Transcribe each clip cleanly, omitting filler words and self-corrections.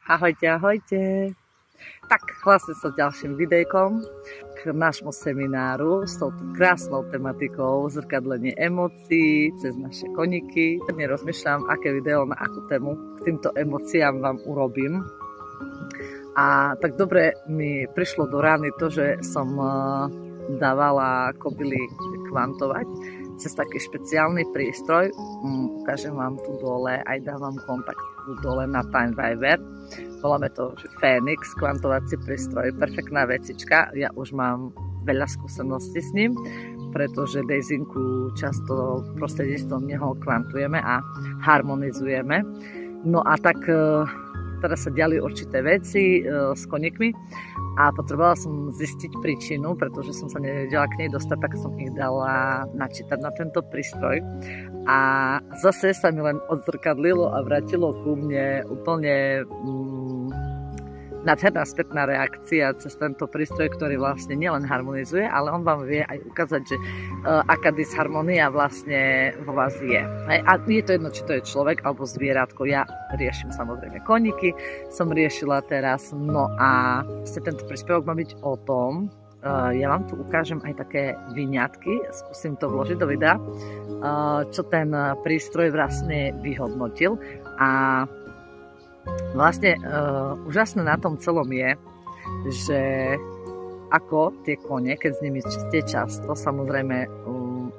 Ahojte, ahojte. Tak, hlásim sa s ďalším videjkom k nášmu semináru s touto krásnou tematikou zrkadlenie emócií cez naše koníky. Nerozmýšľam, aké video na akú tému k týmto emóciám vám urobím. A tak dobre mi prišlo do rány to, že som dávala kobily kvantovať cez taký špeciálny prístroj. Ukážem vám tu dole, aj dávam kontakt tu dole na Time Viber. Voláme to, že Fénix, kvantovací prístroj, perfektná vecička. Ja už mám veľa skúseností s ním, pretože Daisinku často prostredníctvom neho kvantujeme a harmonizujeme. No a tak teraz sa diali určité veci s koníkmi a potrebovala som zistiť príčinu, pretože som sa nevedela k nej dostať, tak som ich dala načítať na tento prístroj. A zase sa mi len odzrkadlilo a vrátilo ku mne úplne nádherná spätná reakcia cez tento prístroj, ktorý vlastne nielen harmonizuje, ale on vám vie aj ukázať, že aká disharmonia vlastne vo vás je. A je to jedno, či to je človek alebo zvieratko. Ja riešim samozrejme koníky, som riešila teraz. No a tento príspevok má byť o tom, ja vám tu ukážem aj také vyňatky, skúsim to vložiť do videa, čo ten prístroj vlastne vyhodnotil. A vlastne úžasné na tom celom je, že ako tie kone, keď s nimi ste často, samozrejme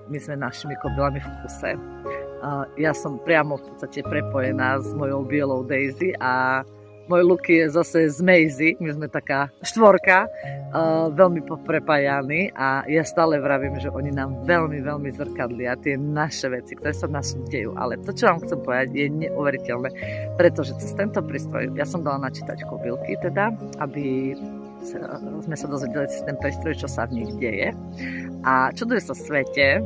my sme našimi kobylami v kuse. Ja som priamo v podstate prepojená s mojou bielou Daisy a môj Luky je zase z Maisie, my sme taká štvorka, veľmi poprepájaní a ja stále vravím, že oni nám veľmi, veľmi zrkadlia tie naše veci, ktoré sa v nás dejú. Ale to, čo vám chcem povedať, je neuveriteľné, pretože cez tento prístroj, ja som dala načítať kobylky teda, aby sme sa dozvedeli cez ten prístroj, čo sa v nich deje. A čuduje sa svete,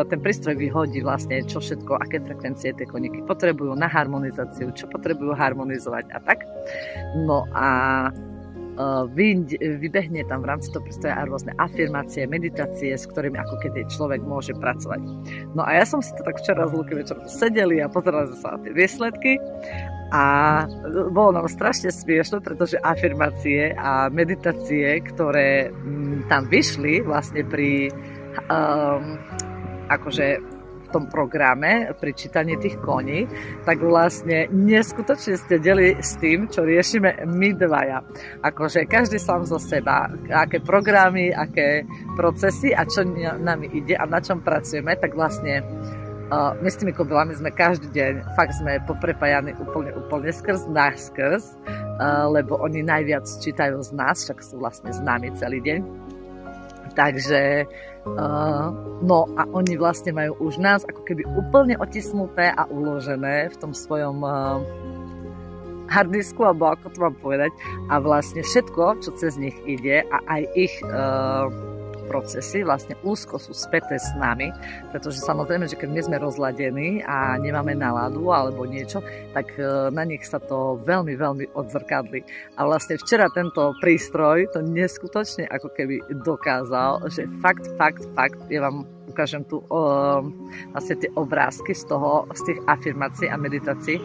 ten prístroj vyhodí vlastne čo všetko, aké frekvencie tie koníky potrebujú na harmonizáciu, čo potrebujú harmonizovať a tak. No a vybehne tam v rámci toho prístroja aj rôzne afirmácie, meditácie, s ktorými ako keď človek môže pracovať. No a ja som si to tak včera z Luky večerom sedeli a pozerali sa na tie výsledky a bolo nám strašne smiešno, pretože afirmácie a meditácie, ktoré tam vyšli vlastne pri akože v tom programe pri čítaní tých koní, tak vlastne neskutočne ste deli s tým, čo riešime my dvaja. Akože každý sám zo seba, aké programy, aké procesy a čo nami ide a na čom pracujeme, tak vlastne my s tými kobylami sme každý deň, fakt sme poprepájani úplne skrz naskrz, lebo oni najviac čítajú z nás, však sú vlastne s nami celý deň. Takže, no a oni vlastne majú už nás ako keby úplne otisnuté a uložené v tom svojom harddisku, alebo ako to mám povedať. A vlastne všetko, čo cez nich ide a aj ich procesy vlastne úzko sú späté s nami, pretože samozrejme, že keď my sme rozladení a nemáme náladu alebo niečo, tak na nich sa to veľmi, veľmi odzrkadlí. A vlastne včera tento prístroj to neskutočne ako keby dokázal, že fakt, ja vám ukážem tu vlastne tie obrázky z tých afirmácií a meditácií,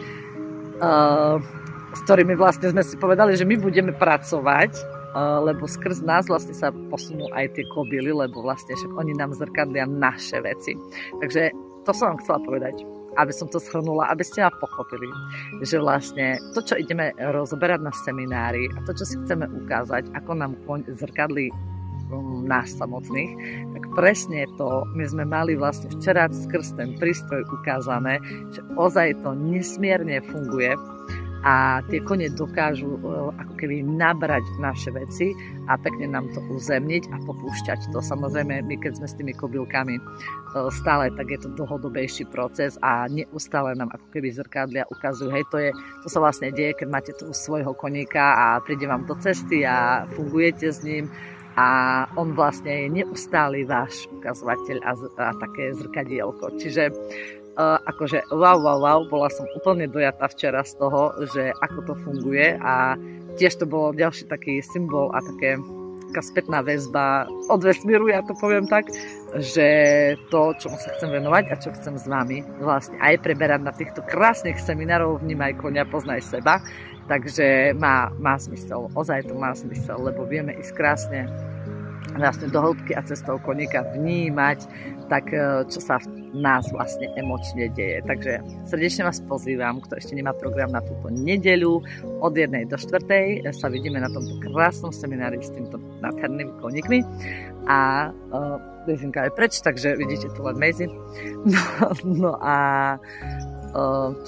s ktorými vlastne sme si povedali, že my budeme pracovať, lebo skrz nás vlastne sa posunú aj tie kobily, lebo vlastne však oni nám zrkadlia naše veci. Takže to som vám chcela povedať, aby som to shrnula, aby ste ma pochopili, že vlastne to, čo ideme rozoberať na seminári a to, čo si chceme ukázať, ako nám koň zrkadlí nás samotných, tak presne to my sme mali vlastne včera skrz ten prístroj ukázané, že ozaj to nesmierne funguje a tie kone dokážu ako keby nabrať naše veci a pekne nám to uzemniť a popúšťať to. Samozrejme, my keď sme s tými kobylkami stále, tak je to dlhodobejší proces a neustále nám ako keby zrkadlia ukazujú, hej, to sa vlastne deje, keď máte tu svojho koníka a príde vám do cesty a fungujete s ním a on vlastne je neustály váš ukazovateľ a také zrkadielko. Čiže akože wow, bola som úplne dojatá včera z toho, že ako to funguje a tiež to bol ďalší taký symbol a taká spätná väzba od vesmíru, ja to poviem tak, že to, čomu sa chcem venovať a čo chcem s vami vlastne aj preberať na týchto krásnych seminárov Vnímaj koňa, poznaj seba. Takže má zmysel, ozaj to má zmysel, lebo vieme ísť krásne vlastne do hĺbky a cestou koníka vnímať tak, čo sa v nás vlastne emočne deje. Takže srdečne vás pozývam, kto ešte nemá program na túto nedeľu od 1. do 4. sa vidíme na tomto krásnom seminári s týmto nádhernými koníkmi a Lizinka je preč, takže vidíte tu len Maisie. No a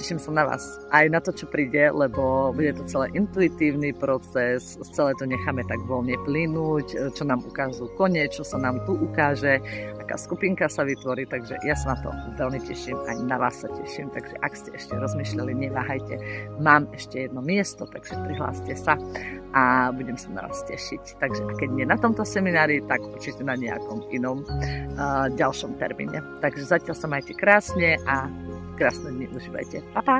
teším sa na vás aj na to, čo príde, lebo bude to celé intuitívny proces, celé to necháme tak voľne plynúť, čo nám ukážu kone, čo sa nám tu ukáže, aká skupinka sa vytvorí, takže ja sa na to veľmi teším, aj na vás sa teším, takže ak ste ešte rozmýšľali, neváhajte, mám ešte jedno miesto, takže prihláste sa a budem sa na vás tešiť. Takže keď nie na tomto seminári, tak určite na nejakom inom ďalšom termíne. Takže zatiaľ sa majte krásne a krásne dni užívajte. Pa, pa!